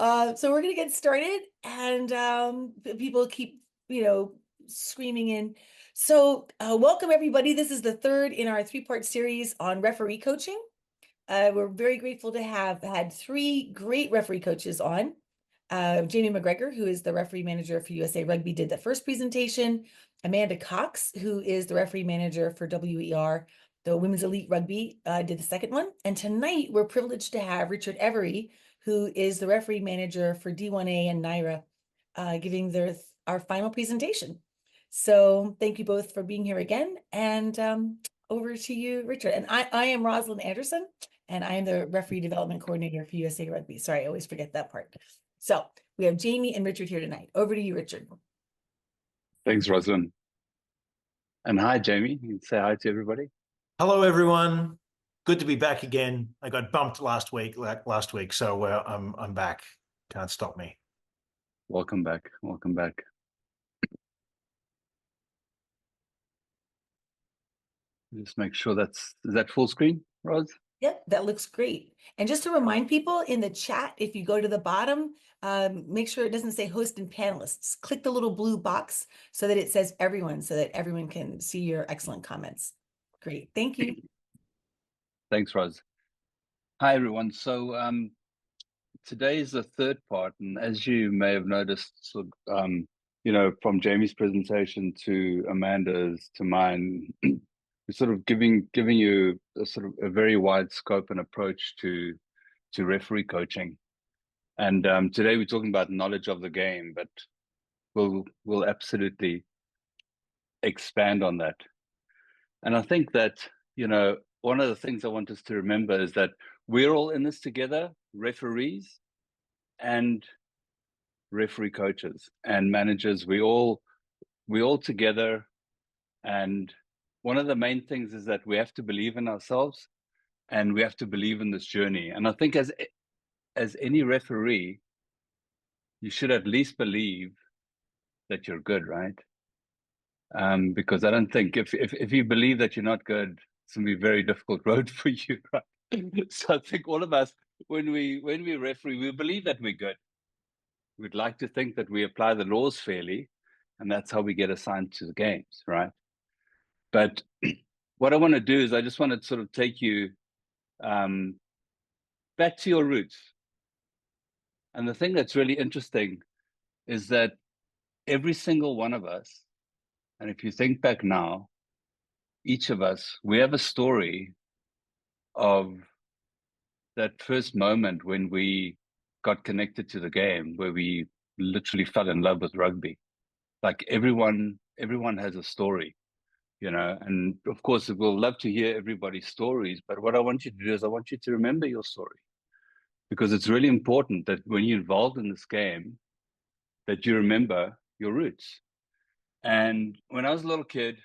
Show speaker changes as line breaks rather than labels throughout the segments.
So we're gonna get started, and people keep, screaming in. So welcome everybody. This is the third in our three-part series on referee coaching. We're very grateful to have had three great referee coaches on. Jamie McGregor, who is the referee manager for USA Rugby, did the first presentation. Amanda Cox, who is the referee manager for WER, the Women's Elite Rugby, did the second one. And tonight we're privileged to have Richard Every, who is the referee manager for D1A and NYRA, giving our final presentation. So thank you both for being here again. And over to you, Richard. And I am Rosalind Anderson, and I am the referee development coordinator for USA Rugby. Sorry, I always forget that part. So we have Jamie and Richard here tonight. Over to you, Richard.
Thanks, Rosalind. And hi, Jamie. You can say hi to everybody.
Hello, everyone. Good to be back again. I got bumped last week, so I'm back. Can't stop me.
Welcome back. Welcome back. Just make sure is that full screen, Ros?
Yep, that looks great. And just to remind people in the chat, if you go to the bottom, make sure it doesn't say host and panelists. Click the little blue box so that it says everyone, so that everyone can see your excellent comments. Great, thank you.
Thanks, Ros. Hi, everyone. So today is the third part, and as you may have noticed, from Jamie's presentation to Amanda's to mine, we're sort of giving you a very wide scope and approach to referee coaching. And today we're talking about knowledge of the game, but we'll absolutely expand on that. And I think that, one of the things I want us to remember is that we're all in this together, referees and referee coaches and managers. We all together. And one of the main things is that we have to believe in ourselves and we have to believe in this journey. And I think as any referee, you should at least believe that you're good, right? Because I don't think if you believe that you're not good, it's gonna be a very difficult road for you, right? So I think all of us, when we referee, we believe that we're good. We'd like to think that we apply the laws fairly, and that's how we get assigned to the games, right? But what I want to do is I just want to sort of take you back to your roots. And the thing that's really interesting is that every single one of us, and if you think back now, each of us, we have a story of that first moment when we got connected to the game, where we literally fell in love with rugby. Like everyone has a story, and of course we'll love to hear everybody's stories, but what I want you to do is I want you to remember your story, because it's really important that when you're involved in this game, that you remember your roots. And when I was a little kid,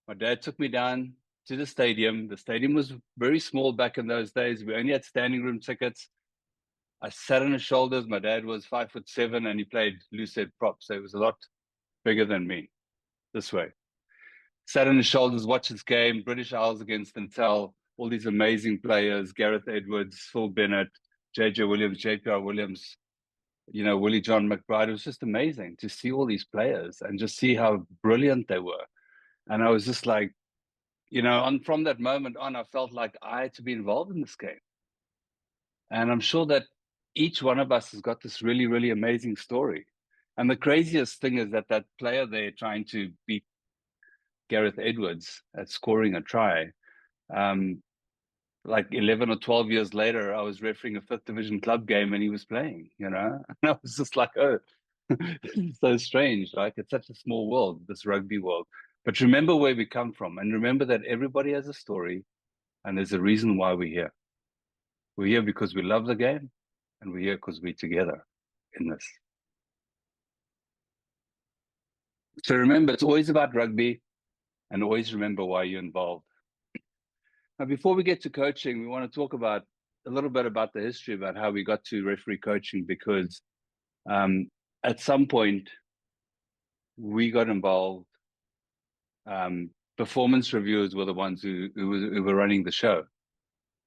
my dad took me down to the stadium. The stadium was very small back in those days. We only had standing room tickets. I sat on his shoulders. My dad was 5'7" and he played loose head prop, so he was a lot bigger than me. This way. Sat on his shoulders, watched his game, British Isles against Intel, all these amazing players, Gareth Edwards, Phil Bennett, JJ Williams, JPR Williams, Willie John McBride. It was just amazing to see all these players and just see how brilliant they were. And I was just like, and from that moment on, I felt like I had to be involved in this game. And I'm sure that each one of us has got this really, really amazing story. And the craziest thing is that player there trying to beat Gareth Edwards at scoring a try, like 11 or 12 years later, I was refereeing a 5th division club game and he was playing, and I was just like, oh, so strange. Like, it's such a small world, this rugby world. But remember where we come from, and remember that everybody has a story, and there's a reason why we're here. We're here because we love the game, and we're here because we're together in this. So remember, it's always about rugby, and always remember why you're involved. Now, before we get to coaching, we want to talk about a little bit about the history about how we got to referee coaching, because at some point we got involved. Performance reviewers were the ones who were running the show,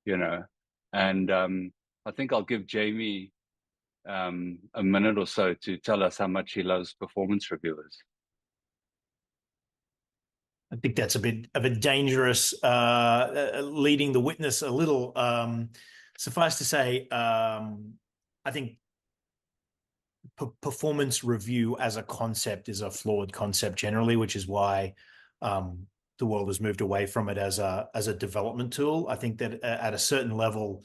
and I think I'll give Jamie a minute or so to tell us how much he loves performance reviewers.
I think that's a bit of a dangerous leading the witness a little. Suffice to say, I think performance review as a concept is a flawed concept generally, which is why the world has moved away from it as a development tool. I think that at a certain level,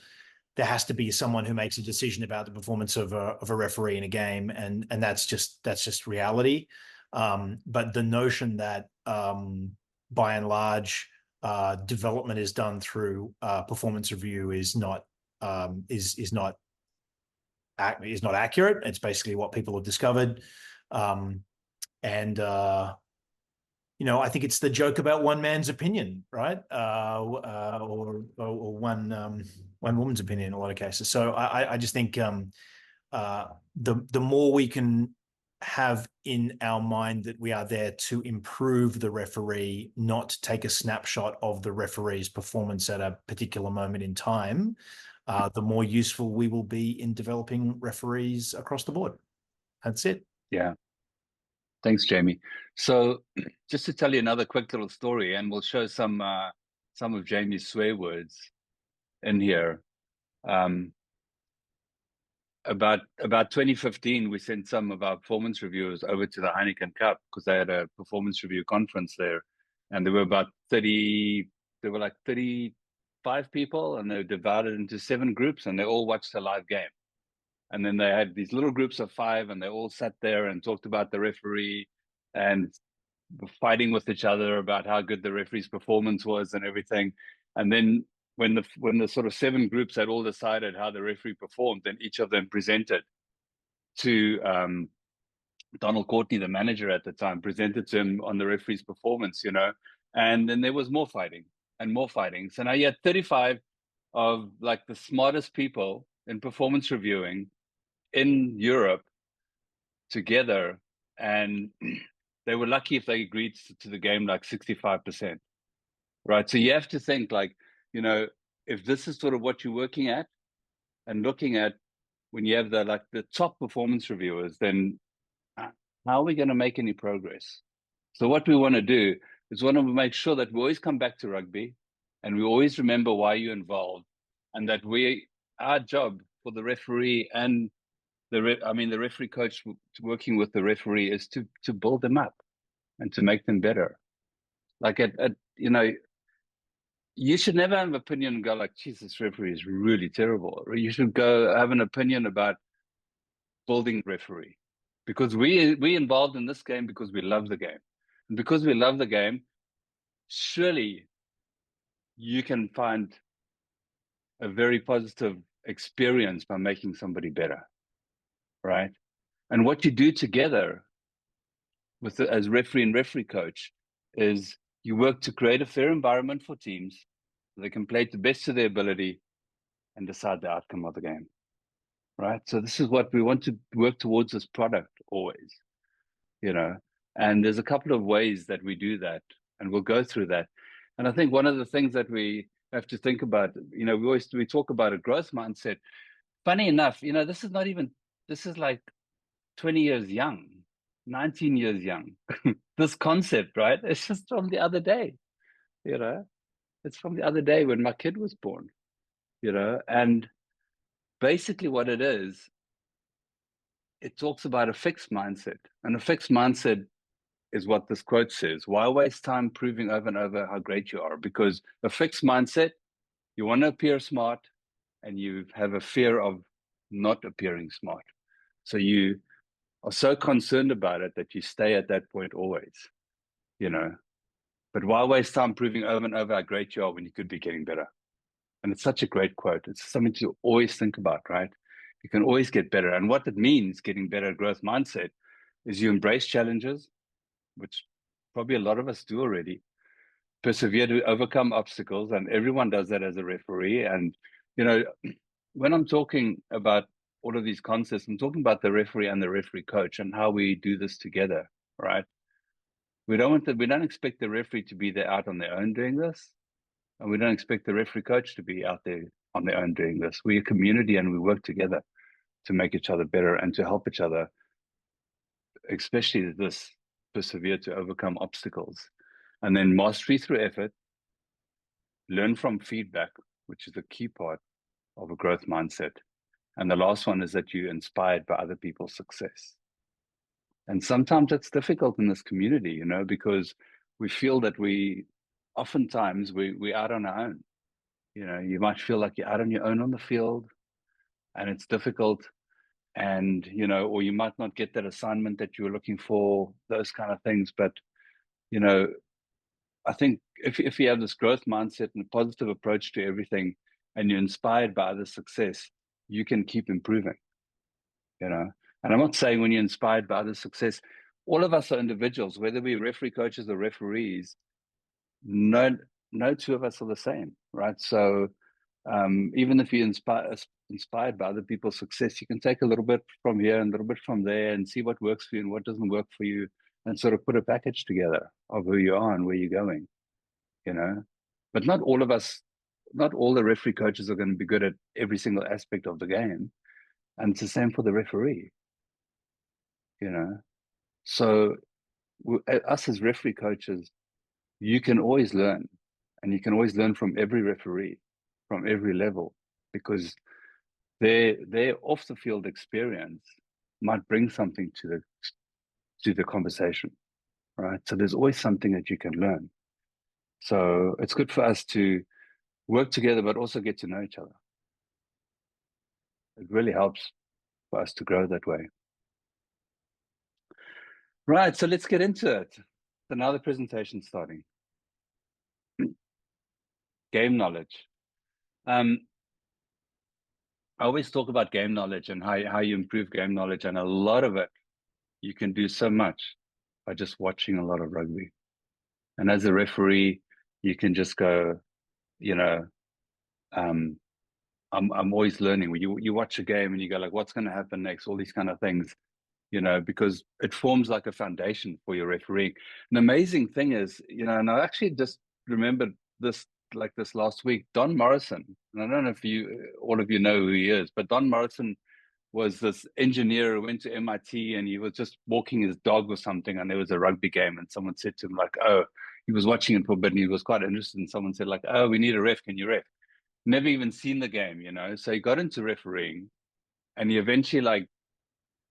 there has to be someone who makes a decision about the performance of a referee in a game, and that's just reality. But the notion that by and large development is done through performance review is not accurate. It's basically what people have discovered, and I think it's the joke about one man's opinion, right? Or one woman's opinion in a lot of cases. So I just think the more we can have in our mind that we are there to improve the referee, not take a snapshot of the referee's performance at a particular moment in time, the more useful we will be in developing referees across the board. That's it.
Yeah. Thanks, Jamie. So just to tell you another quick little story, and we'll show some of Jamie's swear words in here. About 2015, we sent some of our performance reviewers over to the Heineken Cup because they had a performance review conference there, and there were about 30. There were like 35 people, and they were divided into 7 groups, and they all watched a live game. And then they had these little groups of 5, and they all sat there and talked about the referee and fighting with each other about how good the referee's performance was and everything. And then when the sort of 7 groups had all decided how the referee performed, then each of them presented to Donald Courtney, the manager at the time, presented to him on the referee's performance, and then there was more fighting and more fighting. So now you had 35 of like the smartest people in performance reviewing in Europe together, and they were lucky if they agreed to the game like 65%, right? So you have to think like, if this is sort of what you're working at and looking at when you have the top performance reviewers, then how are we going to make any progress? So what we want to do is want to make sure that we always come back to rugby and we always remember why you're involved, and that our job for the referee and the referee coach working with the referee is to build them up and to make them better. Like you should never have an opinion and go like, "Geez, this referee is really terrible." Or you should go have an opinion about building referee, because we involved in this game because we love the game, and because we love the game, surely you can find a very positive experience by making somebody better, right? And what you do together as referee and referee coach is you work to create a fair environment for teams so they can play to the best of their ability and decide the outcome of the game, right? So this is what we want to work towards, this product always, and there's a couple of ways that we do that, and we'll go through that. And I think one of the things that we have to think about, we talk about a growth mindset. Funny enough, this is like 20 years young, 19 years young. This concept, right? It's just from the other day, it's from the other day when my kid was born, and basically what it is, it talks about a fixed mindset, and a fixed mindset is what this quote says. Why waste time proving over and over how great you are? Because a fixed mindset, you want to appear smart and you have a fear of not appearing smart. So you are so concerned about it that you stay at that point always, But why waste time proving over and over how great you are when you could be getting better? And it's such a great quote. It's something to always think about, right? You can always get better. And what it means, getting better, growth mindset, is you embrace challenges, which probably a lot of us do already, persevere to overcome obstacles, and everyone does that as a referee. And, when I'm talking about all of these concepts, I'm talking about the referee and the referee coach and how we do this together, right? We don't expect the referee to be there out on their own doing this, and we don't expect the referee coach to be out there on their own doing this. We're a community and we work together to make each other better and to help each other, especially this persevere to overcome obstacles. And then mastery through effort, learn from feedback, which is a key part of a growth mindset. And the last one is that you're inspired by other people's success. And sometimes it's difficult in this community, you know, because we feel that oftentimes we're out on our own. You know, you might feel like you're out on your own on the field and it's difficult. And, you know, or you might not get that assignment that you were looking for, those kind of things. But, you know, I think if you have this growth mindset and a positive approach to everything and you're inspired by other success, you can keep improving, you know. And I'm not saying when you're inspired by other success, all of us are individuals, whether we're referee coaches or referees, no two of us are the same, right? So even if you're inspired by other people's success, you can take a little bit from here and a little bit from there and see what works for you and what doesn't work for you and sort of put a package together of who you are and where you're going, you know. But not all of us, not all the referee coaches are going to be good at every single aspect of the game. And it's the same for the referee, you know. So us as referee coaches, you can always learn, and you can always learn from every referee, from every level, because their off the field experience might bring something to the conversation, right? So there's always something that you can learn. So it's good for us to work together, but also get to know each other. It really helps for us to grow that way. Right, so let's get into it. So now the presentation's starting. Game knowledge. I always talk about game knowledge and how you improve game knowledge, and a lot of it you can do so much by just watching a lot of rugby. And as a referee, you can just go, you know, I'm always learning. When you watch a game and you go like, what's going to happen next? All these kind of things, you know, because it forms like a foundation for your refereeing. An amazing thing is, you know, and I actually just remembered this last week, Don Morrison, and I don't know if all of you know who he is, but Don Morrison was this engineer who went to MIT and he was just walking his dog or something, and there was a rugby game, and someone said to him like, oh, he was watching it for a bit and he was quite interested, and someone said like, oh, we need a ref, can you ref? Never even seen the game, you know. So he got into refereeing and he eventually like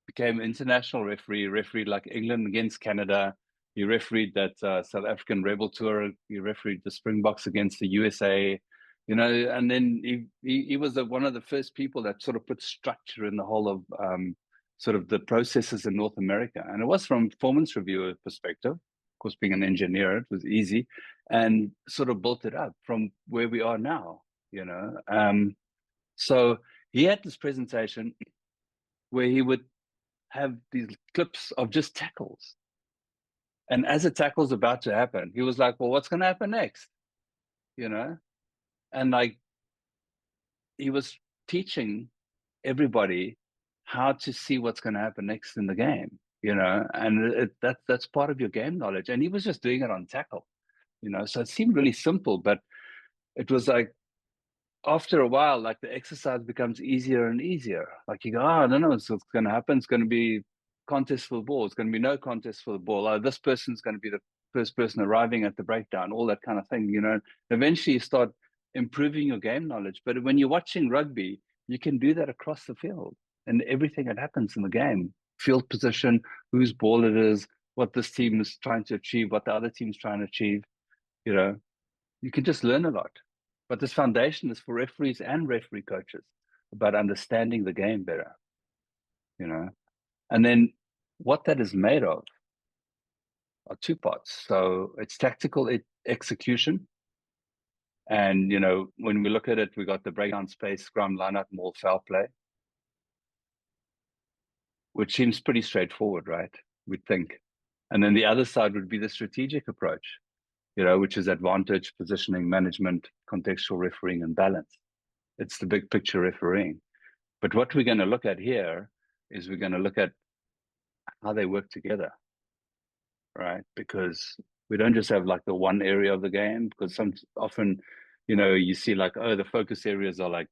became international refereed like England against Canada. He refereed that South African Rebel Tour. He refereed the Springboks against the USA, you know, and then he was one of the first people that sort of put structure in the whole of sort of the processes in North America. And it was from performance reviewer perspective. Of course, being an engineer, it was easy, and sort of built it up from where we are now, you know. So he had this presentation where he would have these clips of just tackles. And as a tackle's about to happen, he was like, well, what's going to happen next? You know? And like, he was teaching everybody how to see what's going to happen next in the game, you know? And that's part of your game knowledge. And he was just doing it on tackle, you know? So it seemed really simple, but it was like, after a while, like the exercise becomes easier and easier. Like you go, oh, I don't know what's going to happen. It's going to be contest for the ball. It's going to be no contest for the ball. Oh, this person's going to be the first person arriving at the breakdown, all that kind of thing, you know. Eventually you start improving your game knowledge. But when you're watching rugby, you can do that across the field and everything that happens in the game, field position, whose ball it is, what this team is trying to achieve, what the other team's trying to achieve, you know. You can just learn a lot. But this foundation is for referees and referee coaches about understanding the game better, you know. And then what that is made of are two parts. So it's tactical execution. And, you know, when we look at it, we got the breakdown space, scrum, line up, maul, foul play, which seems pretty straightforward, right? We'd think. And then the other side would be the strategic approach, you know, which is advantage, positioning, management, contextual refereeing, and balance. It's the big picture refereeing. But what we're going to look at here is we're going to look at how they work together, right? Because we don't just have like the one area of the game, because often, you know, you see like, oh, the focus areas are like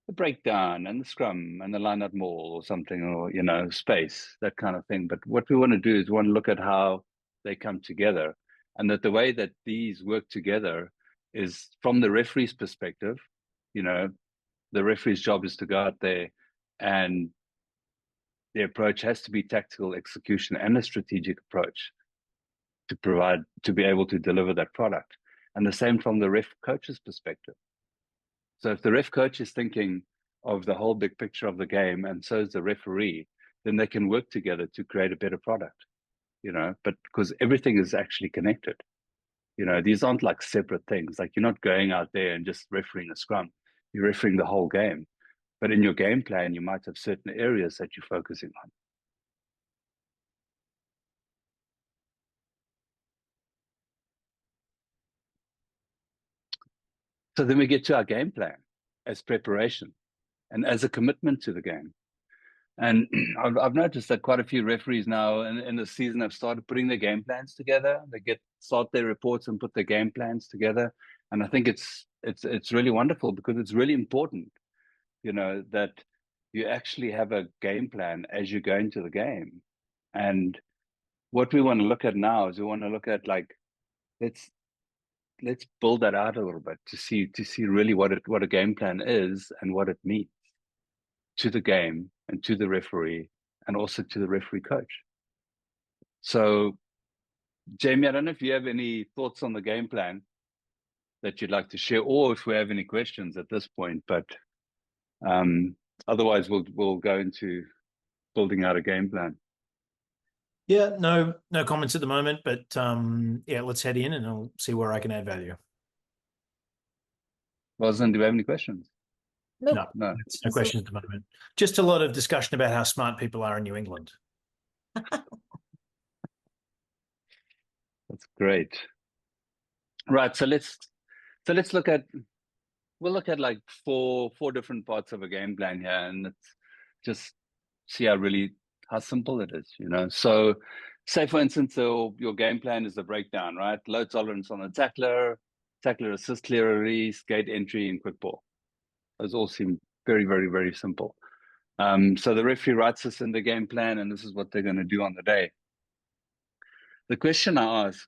the breakdown and the scrum and the line out maul or something, or, you know, space, that kind of thing. But what we want to do is we want to look at how they come together, and that the way that these work together is from the referee's perspective. You know, the referee's job is to go out there, and the approach has to be tactical execution and a strategic approach to be able to deliver that product. And the same from the ref coach's perspective. So if the ref coach is thinking of the whole big picture of the game, and so is the referee, then they can work together to create a better product, you know, but because everything is actually connected. You know, these aren't like separate things. Like, you're not going out there and just refereeing a scrum. You're refereeing the whole game. But in your game plan, you might have certain areas that you're focusing on. So then we get to our game plan as preparation and as a commitment to the game. And I've noticed that quite a few referees now in the season have started putting their game plans together. They start their reports and put their game plans together. And I think it's really wonderful, because it's really important, you know, that you actually have a game plan as you go into the game. And what we want to look at now is we want to look at, like, let's build that out a little bit to see really what a game plan is and what it means to the game and to the referee and also to the referee coach. So, Jamie, I don't know if you have any thoughts on the game plan that you'd like to share, or if we have any questions at this point, but otherwise we'll go into building out a game plan.
Yeah, no comments at the moment, but yeah, let's head in and I'll see where I can add value.
Rosalind, do we have any questions?
Nope.
No.
No questions at the moment. Just a lot of discussion about how smart people are in New England.
That's great. Right. So let's look at like four different parts of a game plan here, and let's just see how simple it is, you know. So say, for instance, your game plan is a breakdown, right? Low tolerance on the tackler assist, clear release, gate entry, and quick ball. Those all seem very, very, very simple. So the referee writes this in the game plan, and this is what they're going to do on the day. The question I ask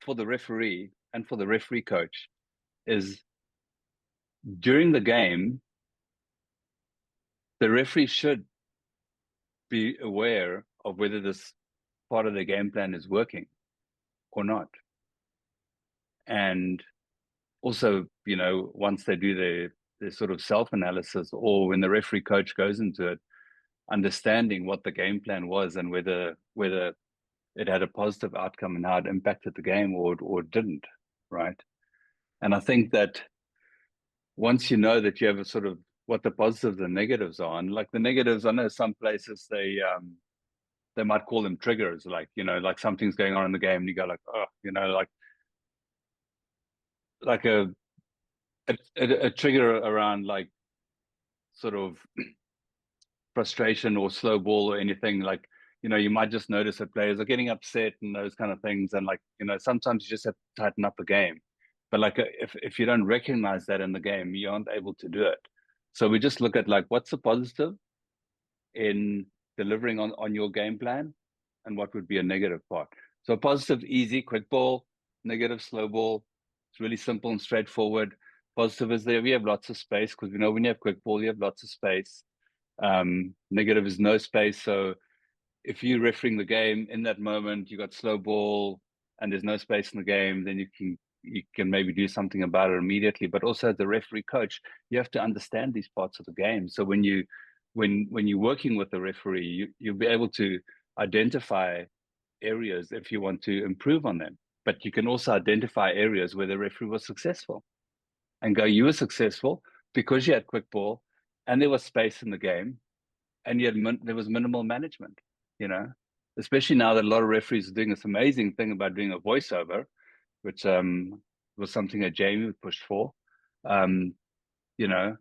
for the referee and for the referee coach is, during the game, the referee should be aware of whether this part of the game plan is working or not. And also, you know, once they do their sort of self-analysis, or when the referee coach goes into it, understanding what the game plan was and whether it had a positive outcome and how it impacted the game or it didn't, right? And I think that once you know that you have a sort of what the positives and negatives are, and like the negatives, I know some places they might call them triggers, like, you know, like something's going on in the game and you go like, oh, you know, like a trigger around like sort of frustration or slow ball or anything. Like, you know, you might just notice that players are getting upset and those kind of things. And like, you know, sometimes you just have to tighten up the game. But like, if you don't recognize that in the game, you aren't able to do it. So we just look at like, what's the positive in delivering on your game plan, and what would be a negative part. So positive, easy, quick ball. Negative, slow ball. It's really simple and straightforward. Positive is there we have lots of space, because we know when you have quick ball, you have lots of space. Negative is no space. So if you're refereeing the game in that moment, you got slow ball and there's no space in the game, then you can maybe do something about it immediately. But also, as the referee coach, you have to understand these parts of the game. So when you're working with the referee, you'll be able to identify areas if you want to improve on them. But you can also identify areas where the referee was successful and go, you were successful because you had quick ball and there was space in the game, and yet there was minimal management, you know, especially now that a lot of referees are doing this amazing thing about doing a voiceover, which was something that Jamie pushed for. You know,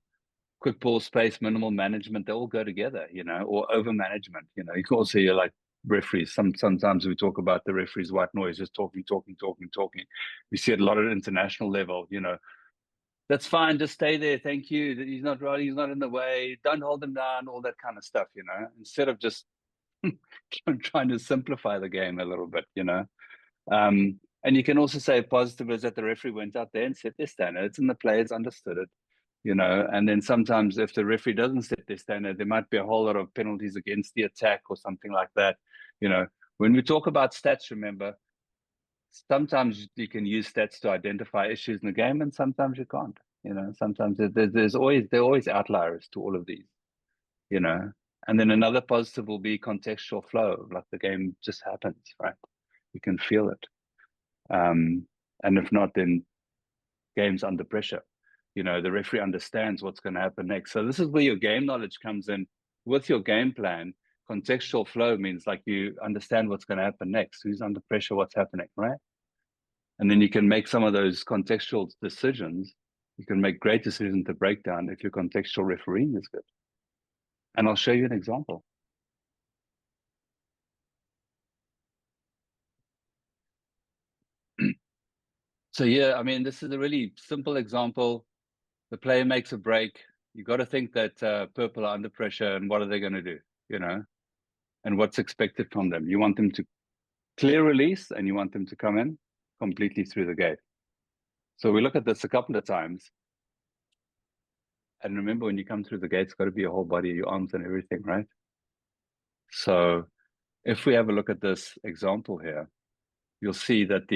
quick ball, space, minimal management, they all go together, you know, or over management. You know, you can also hear like referees. Sometimes we talk about the referees' white noise, just talking. We see it a lot at international level, you know, That's fine. Just stay there. Thank you. He's not right. He's not in the way. Don't hold him down. All that kind of stuff, instead of just trying to simplify the game a little bit, And you can also say positive is that the referee went out there and set their standards and the players understood it, And then sometimes if the referee doesn't set their standard, there might be a whole lot of penalties against the attack or something like that. When we talk about stats, remember, sometimes you can use stats to identify issues in the game, and sometimes you can't. Sometimes there are always outliers to all of these. And then another positive will be contextual flow, like the game just happens, right? You can feel it. And if not, then game's under pressure. The referee understands what's going to happen next. So this is where your game knowledge comes in. With your game plan, contextual flow means like you understand what's going to happen next. Who's under pressure, what's happening, right? And then you can make some of those contextual decisions. You can make great decisions to break down if your contextual refereeing is good. And I'll show you an example. So yeah, I mean, this is a really simple example. The player makes a break. You got to think that purple are under pressure, and what are they going to do? And what's expected from them? You want them to clear release, and you want them to come in completely through the gate. So we look at this a couple of times. And remember, when you come through the gate, it's got to be your whole body, your arms and everything, right? So if we have a look at this example here, you'll see that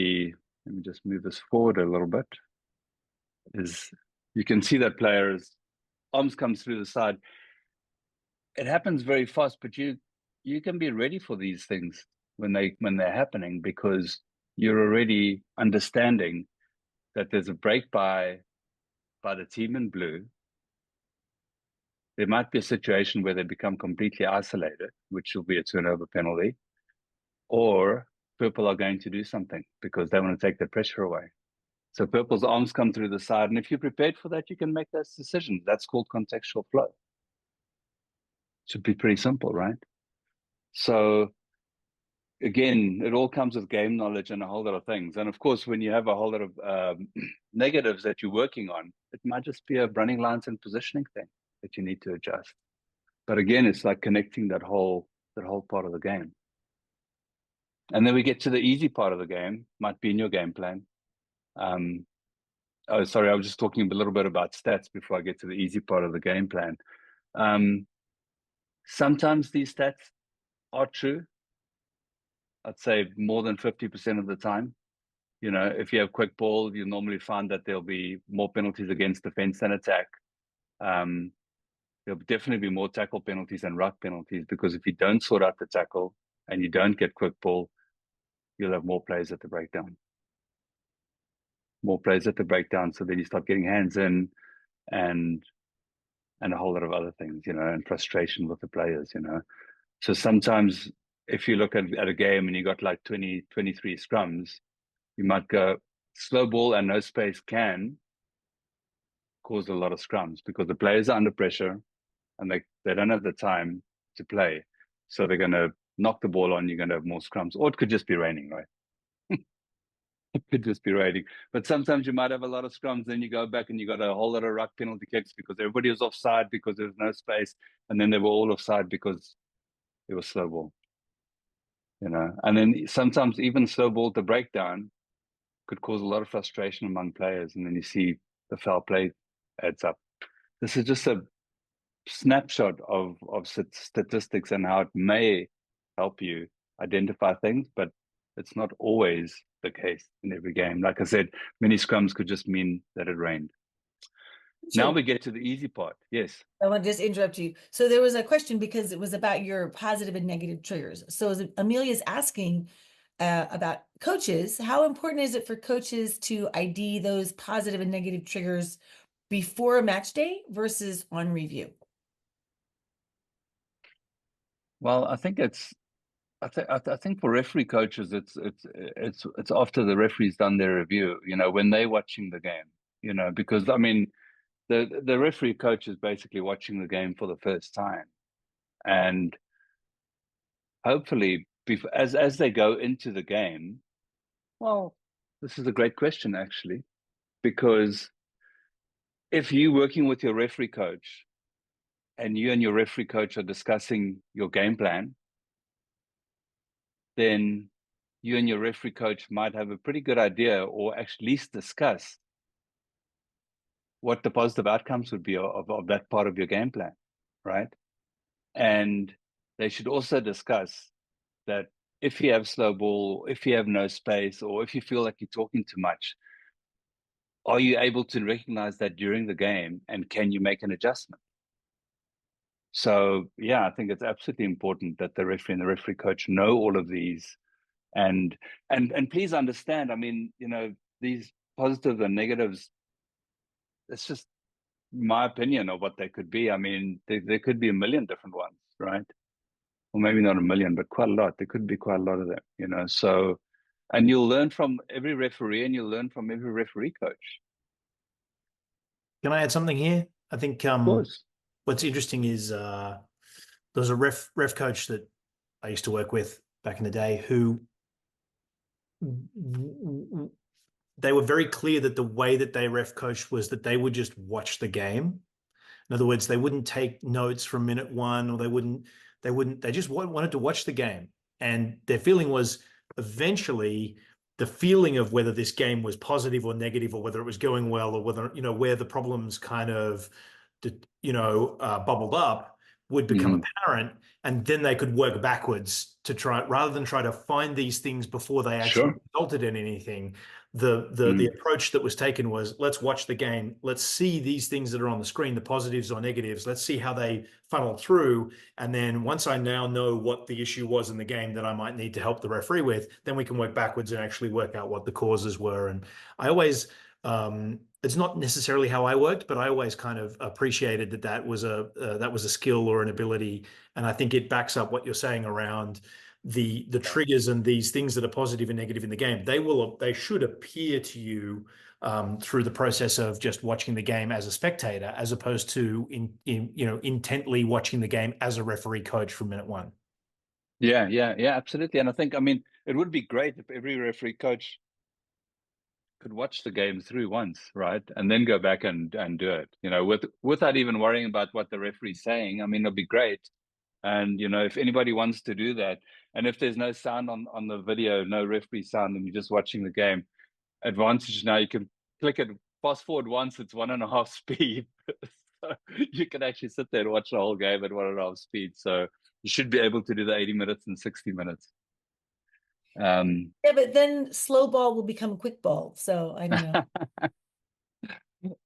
let me just move this forward a little bit, you can see that player's arms come through the side. It happens very fast, but you can be ready for these things when they're happening, because you're already understanding that there's a break by the team in blue. There might be a situation where they become completely isolated, which will be a turnover penalty, or purple are going to do something because they want to take the pressure away. So purple's arms come through the side, and if you're prepared for that, you can make those decisions. That's called contextual flow. Should be pretty simple, right? So again, it all comes with game knowledge and a whole lot of things. And of course, when you have a whole lot of negatives that you're working on, it might just be a running lines and positioning thing that you need to adjust. But again, it's like connecting that whole part of the game. And then we get to the easy part of the game, might be in your game plan. Oh, sorry, I was just talking a little bit about stats before I get to the easy part of the game plan. Sometimes these stats are true. I'd say more than 50% of the time. If you have quick ball, you normally find that there'll be more penalties against defense than attack. There'll definitely be more tackle penalties than ruck penalties, because if you don't sort out the tackle and you don't get quick ball, you'll have more plays at the breakdown. More plays at the breakdown, so then you start getting hands in and a whole lot of other things, and frustration with the players, So sometimes if you look at a game and you got like 20, 23 scrums, you might go slow ball and no space can cause a lot of scrums, because the players are under pressure and they don't have the time to play. So they're going to knock the ball on, you're going to have more scrums. Or it could just be raining, right? It could just be raining. But sometimes you might have a lot of scrums, then you go back and you got a whole lot of ruck penalty kicks because everybody was offside because there was no space, and then they were all offside because it was slow ball. And then sometimes even slow ball to breakdown could cause a lot of frustration among players, and then you see the foul play adds up. This is just a snapshot of statistics and how it may help you identify things, but it's not always the case in every game. Like I said, many scrums could just mean that it rained. Now we get to the easy part. Yes.
I want to just interrupt you. So there was a question because it was about your positive and negative triggers. So Amelia's asking about coaches. How important is it for coaches to ID those positive and negative triggers before a match day versus on review?
Well, I think I think for referee coaches, it's after the referee's done their review, when they're watching the game, because I mean, the referee coach is basically watching the game for the first time, and hopefully, as they go into the game, well, this is a great question actually, because if you're working with your referee coach and you and your referee coach are discussing your game plan, then you and your referee coach might have a pretty good idea, or at least discuss what the positive outcomes would be of that part of your game plan, right? And they should also discuss that if you have slow ball, if you have no space, or if you feel like you're talking too much, are you able to recognize that during the game, and can you make an adjustment? So yeah, I think it's absolutely important that the referee and the referee coach know all of these. And please understand, I mean, these positives and negatives, it's just my opinion of what they could be. I mean, there could be a million different ones, right? Or maybe not a million, but quite a lot. There could be quite a lot of them, So, and you'll learn from every referee, and you'll learn from every referee coach.
Can I add something here? I think
Of course.
what's interesting is there's a ref coach that I used to work with back in the day who they were very clear that the way that they ref coached was that they would just watch the game. In other words, they wouldn't take notes from minute one, or they just wanted to watch the game. And their feeling was eventually the feeling of whether this game was positive or negative, or whether it was going well, or whether, where the problems kind of, bubbled up, would become apparent. And then they could work backwards to try, rather than try to find these things before they actually resulted in anything. The approach that was taken was, let's watch the game. Let's see these things that are on the screen, the positives or negatives. Let's see how they funnel through. And then once I now know what the issue was in the game that I might need to help the referee with, then we can work backwards and actually work out what the causes were. And I always, it's not necessarily how I worked, but I always kind of appreciated that was a skill or an ability. And I think it backs up what you're saying around the triggers and these things that are positive and negative in the game. They should appear to you through the process of just watching the game as a spectator, as opposed to intently watching the game as a referee coach from minute one.
Yeah, absolutely. And I think, I mean, it would be great if every referee coach could watch the game through once, right? And then go back and do it, without even worrying about what the referee's saying. I mean, it'll be great. And, if anybody wants to do that, and if there's no sound on the video, no referee sound, and you're just watching the game, advantage now, you can click it, fast forward once, it's 1.5 speed. So you can actually sit there and watch the whole game at 1.5 speed. So you should be able to do the 80 minutes in 60 minutes.
Yeah, but then slow ball will become quick ball. So I don't know.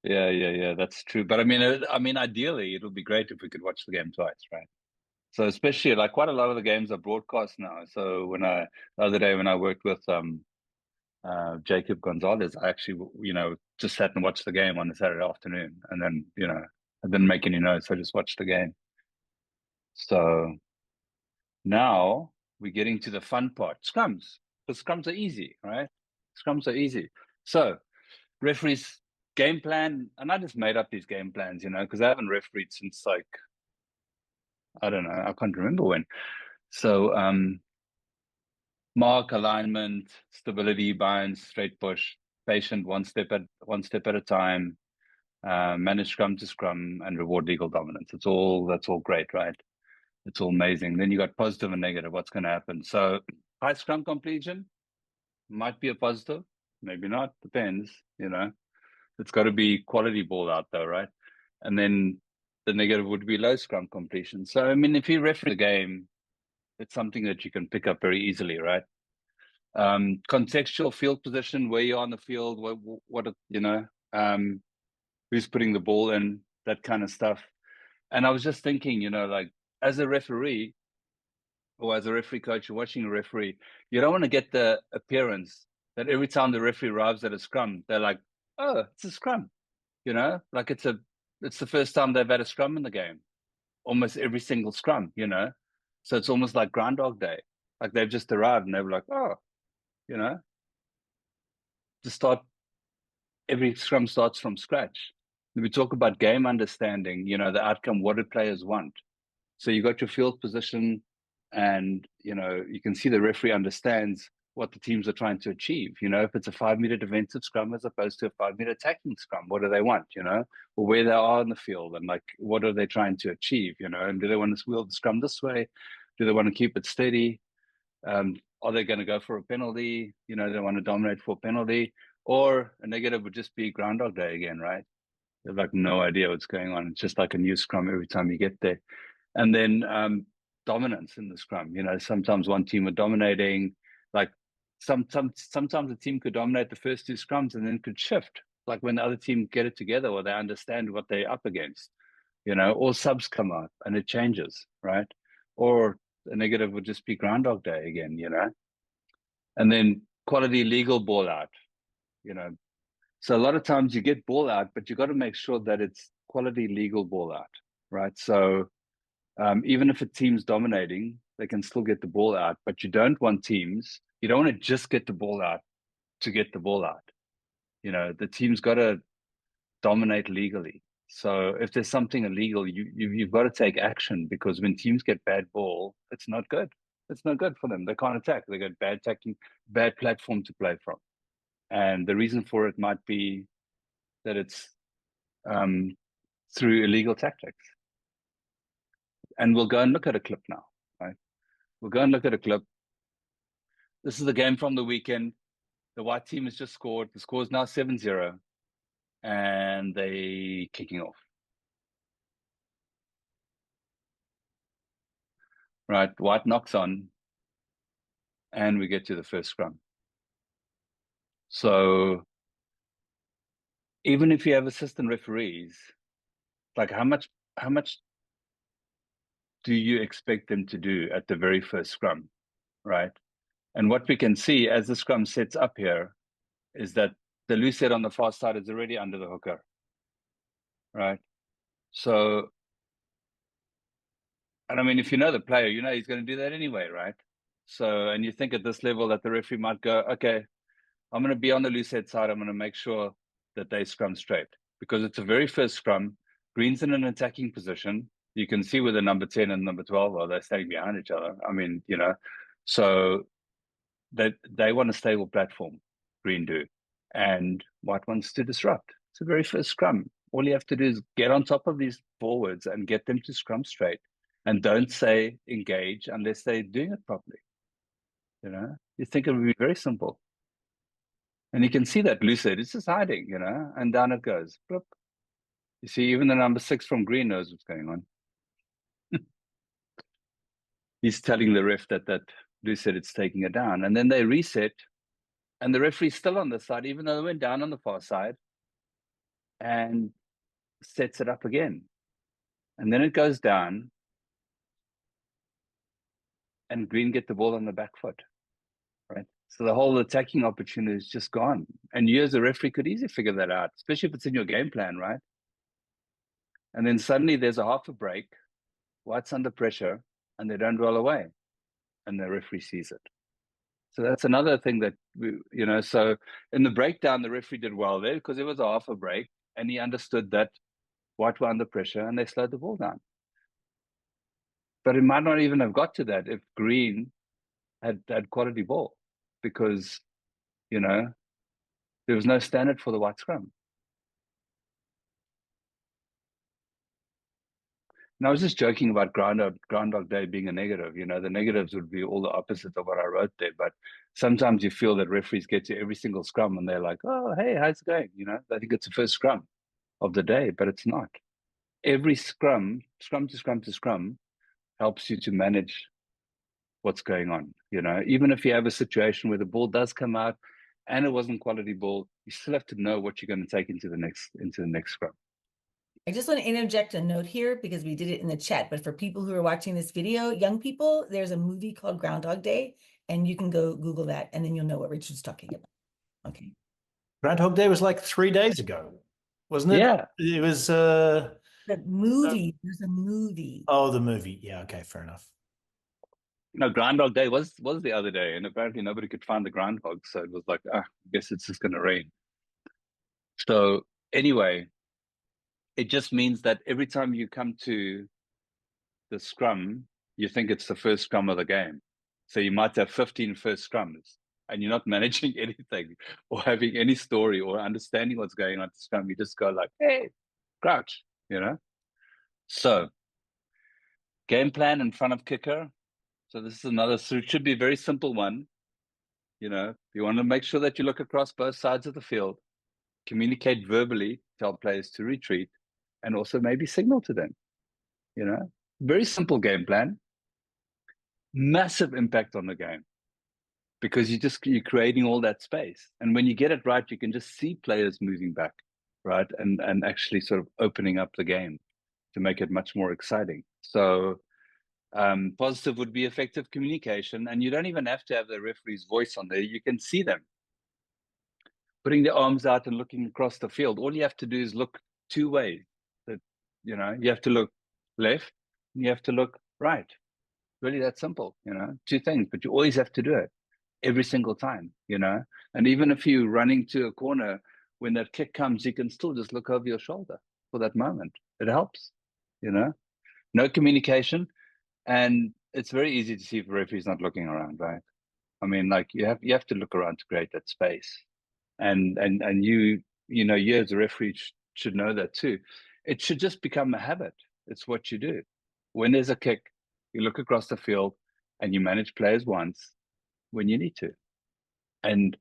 Yeah, that's true. But I mean, ideally, it would be great if we could watch the game twice, right? So especially, like, quite a lot of the games are broadcast now. So the other day when I worked with Jacob Gonzalez, I actually just sat and watched the game on a Saturday afternoon, and then I didn't make any notes. I just watched the game. So now we're getting to the fun part, scrums. Because scrums are easy, right? Scrums are easy. So referees game plan, and I just made up these game plans, because I haven't refereed since, like, I don't know, I can't remember when. So mark, alignment, stability, binds, straight push, patient, one step at a time, manage scrum to scrum, and reward legal dominance. That's all great, right? It's all amazing. Then you got positive and negative. What's going to happen? So high scrum completion might be a positive, maybe not. Depends. It's got to be quality ball out though, right? And then the negative would be low scrum completion. So I mean, if you referee the game, it's something that you can pick up very easily, right? Contextual field position, where you are on the field, what who's putting the ball in, that kind of stuff. And I was just thinking, like, as a referee or as a referee coach, you're watching a referee, you don't want to get the appearance that every time the referee arrives at a scrum, they're like, oh, it's a scrum, like it's the first time they've had a scrum in the game, almost every single scrum, so it's almost like Groundhog Day, like they've just arrived and they were like, oh, to start, every scrum starts from scratch. When we talk about game understanding, the outcome, what do players want? So you got your field position, and you can see the referee understands what the teams are trying to achieve. If it's a 5-meter defensive scrum as opposed to a 5-meter attacking scrum, what do they want, or where they are in the field, and like, what are they trying to achieve, and do they want to wheel the scrum this way? Do they want to keep it steady? Are they going to go for a penalty? They want to dominate for a penalty, or a negative would just be Groundhog Day again, right? They have like no idea what's going on. It's just like a new scrum every time you get there. And then dominance in the scrum. Sometimes one team are dominating, like sometimes a team could dominate the first 2 scrums and then could shift, like when the other team get it together or they understand what they're up against, or subs come up and it changes, right? Or a negative would just be Groundhog Day again, and then quality legal ball out, so a lot of times you get ball out, but you got to make sure that it's quality legal ball out, right? So even if a team's dominating, they can still get the ball out, but you don't want to just get the ball out to get the ball out. The team's got to dominate legally. So if there's something illegal, you've got to take action, because when teams get bad ball, it's not good. It's not good for them. They can't attack. They got bad attacking, bad platform to play from. And the reason for it might be that it's through illegal tactics. And we'll go and look at a clip now, right? We'll go and look at a clip. This is the game from the weekend. The white team has just scored. The score is now 7-0, and they kicking off. Right, white knocks on, and we get to the first scrum. So even if you have assistant referees, like how much do you expect them to do at the very first scrum, right? And what we can see as the scrum sets up here is that the loose head on the far side is already under the hooker, right? So, and I mean, if you know the player, he's going to do that anyway, right? So, and you think at this level that the referee might go, okay, I'm going to be on the loose head side. I'm going to make sure that they scrum straight, because it's a very first scrum. Green's in an attacking position. You can see where the number 10 and number 12 are. They're standing behind each other. I mean, so they want a stable platform, Green do, and white wants to disrupt. It's the very first scrum. All you have to do is get on top of these forwards and get them to scrum straight, and don't say engage unless they're doing it properly. You think it would be very simple. And you can see that lucid, it's just hiding, and down it goes. Bloop. You see, even the number 6 from Green knows what's going on. He's telling the ref that lucid, it's taking it down. And then they reset, and the referee's still on the side, even though they went down on the far side, and sets it up again. And then it goes down, and Green get the ball on the back foot, right? So the whole attacking opportunity is just gone. And you as a referee could easily figure that out, especially if it's in your game plan, right? And then suddenly there's a half a break, white's under pressure, and they don't roll away, and the referee sees it. So that's another thing that so in the breakdown, the referee did well there, because it was a half a break, and he understood that white were under pressure and they slowed the ball down. But it might not even have got to that if Green had quality ball, because there was no standard for the white scrum. And I was just joking about Groundhog Day being a negative. The negatives would be all the opposite of what I wrote there. But sometimes you feel that referees get to every single scrum and they're like, oh, hey, how's it going? I think it's the first scrum of the day, but it's not. Every scrum to scrum to scrum, helps you to manage what's going on. Even if you have a situation where the ball does come out and it wasn't quality ball, you still have to know what you're going to take into the next scrum.
I just want to interject a note here, because we did it in the chat, but for people who are watching this video, young people, there's a movie called Groundhog Day, and you can go Google that, and then you'll know what Richard's talking about. Okay.
Groundhog Day was like 3 days ago, wasn't it?
Yeah.
It was
The movie. There's a movie.
Oh, the movie. Yeah, okay, fair enough.
Groundhog Day was the other day, and apparently nobody could find the groundhog, so it was like, I guess it's just going to rain. So anyway, it just means that every time you come to the scrum, you think it's the first scrum of the game. So you might have 15 first scrums, and you're not managing anything or having any story or understanding what's going on at the scrum, you just go like, hey, crouch, So game plan in front of kicker. So this is another, so it should be a very simple one. You want to make sure that you look across both sides of the field, communicate verbally, tell players to retreat, and also maybe signal to them. Very simple game plan, massive impact on the game, because you're creating all that space. And when you get it right, you can just see players moving back, right? And actually sort of opening up the game to make it much more exciting. So positive would be effective communication, and you don't even have to have the referee's voice on there. You can see them putting their arms out and looking across the field. All you have to do is look two ways. That you have to look left and you have to look right. Really that simple, two things, but you always have to do it every single time, and even if you're running to a corner, when that kick comes, you can still just look over your shoulder for that moment. It helps, no communication. And it's very easy to see if a referee's not looking around, right? I mean, like you have to look around to create that space. And you as a referee should know that too. It should just become a habit. It's what you do. When there's a kick, you look across the field and you manage players once when you need to. And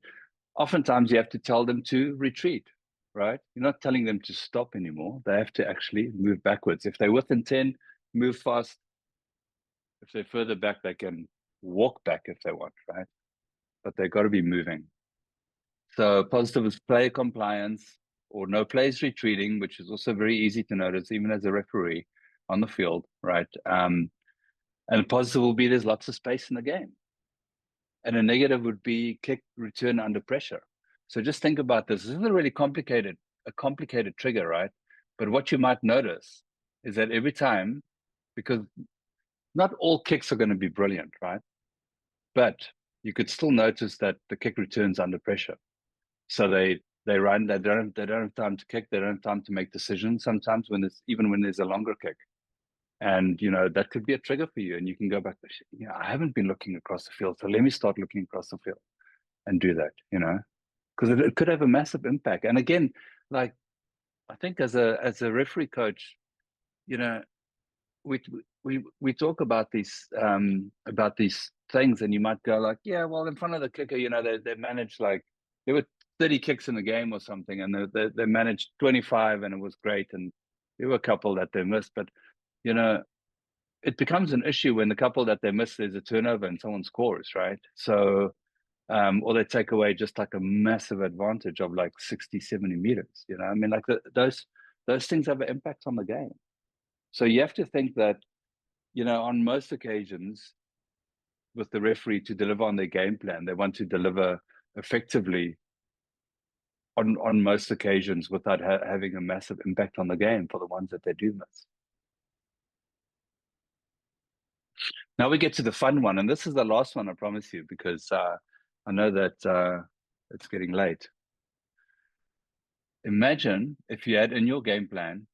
oftentimes you have to tell them to retreat, right? You're not telling them to stop anymore. They have to actually move backwards. If they're within 10, move fast. If they're further back, they can walk back if they want, right? But they've got to be moving. So positive is player compliance or no players retreating, which is also very easy to notice, even as a referee on the field, right? And a positive will be there's lots of space in the game. And a negative would be kick return under pressure. So just think about this. This is a really complicated trigger, right? But what you might notice is that every time, because not all kicks are going to be brilliant, right? But you could still notice that the kick returns under pressure. So they run, they don't have time to kick, they don't have time to make decisions sometimes when there's a longer kick. And that could be a trigger for you. And you can go back, I haven't been looking across the field. So let me start looking across the field and do that, because it could have a massive impact. And again, like I think as a referee coach, we talk about these things, and you might go like, yeah, well, in front of the kicker, they managed, like there were 30 kicks in the game or something, and they managed 25, and it was great, and there were a couple that they missed, but it becomes an issue when the couple that they miss, there's a turnover and someone scores, right? So or they take away just like a massive advantage of like 60, 70 meters, I mean, like those things have an impact on the game. So you have to think that, on most occasions, with the referee to deliver on their game plan, they want to deliver effectively on most occasions without having a massive impact on the game for the ones that they do miss. Now we get to the fun one, and this is the last one, I promise you, because I know that it's getting late. Imagine if you had in your game plan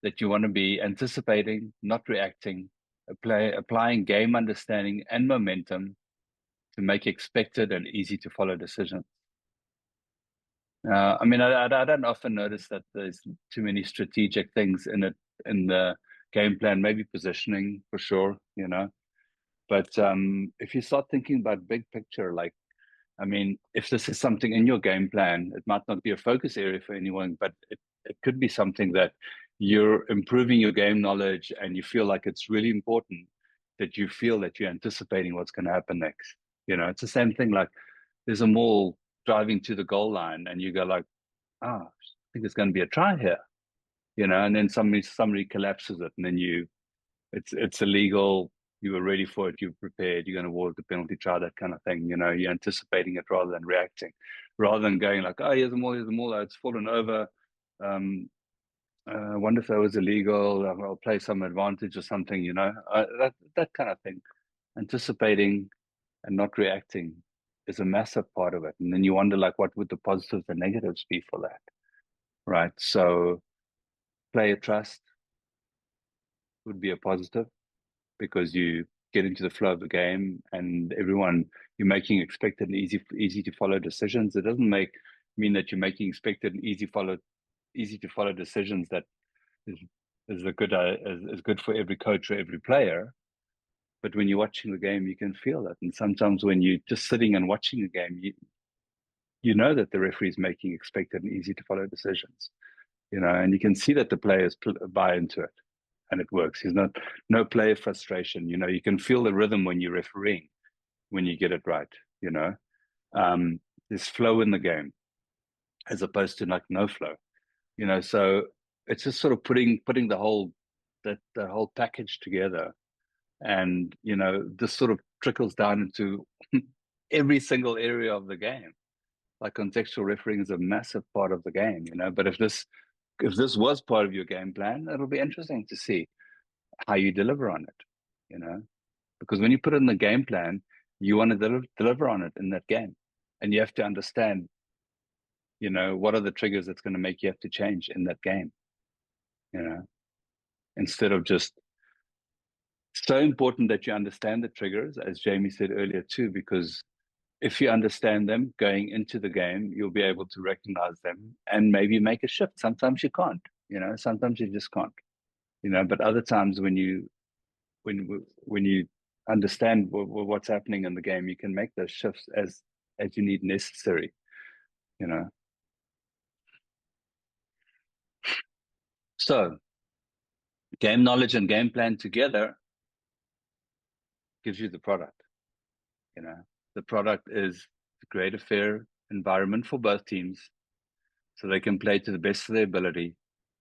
that you want to be anticipating, not reacting, applying game understanding and momentum to make expected and easy to follow decisions. I mean, I don't often notice that there's too many strategic things in the game plan, maybe positioning for sure, but if you start thinking about big picture, like, I mean, if this is something in your game plan, it might not be a focus area for anyone, but it could be something that you're improving your game knowledge and you feel like it's really important that you feel that you're anticipating what's going to happen next. It's the same thing, like there's a mall driving to the goal line and you go like, I think there's going to be a try here, and then somebody collapses it, and then it's illegal. You were ready for it. You're prepared. You're going to award the penalty try, that kind of thing. You're anticipating it rather than reacting, rather than going like, oh, here's the mall. Oh, it's fallen over. I wonder if that was illegal. I'll play some advantage or something, that kind of thing. Anticipating and not reacting is a massive part of it. And then you wonder, like, what would the positives and negatives be for that, right? So player trust would be a positive, because you get into the flow of the game, and you're making expected and easy to follow decisions. It doesn't mean that you're making expected and easy to follow decisions that is good for every coach or every player. But when you're watching the game, you can feel that. And sometimes when you're just sitting and watching a game, you know that the referee is making expected and easy to follow decisions, and you can see that the players buy into it, and it works. There's no player frustration. You can feel the rhythm when you're refereeing, when you get it right. There's flow in the game as opposed to like no flow. So it's just sort of putting the whole package together, and this sort of trickles down into every single area of the game. Like contextual refereeing is a massive part of the game, but if this was part of your game plan, it'll be interesting to see how you deliver on it, because when you put it in the game plan, you want to deliver on it in that game, and you have to understand what are the triggers that's going to make you have to change in that game, instead of just. So important that you understand the triggers, as Jamie said earlier too, because if you understand them going into the game, you'll be able to recognize them and maybe make a shift. Sometimes you can't, sometimes you just can't, but other times when you understand what's happening in the game, you can make those shifts as you need necessary, So game knowledge and game plan together gives you the product. The product is to create a fair environment for both teams so they can play to the best of their ability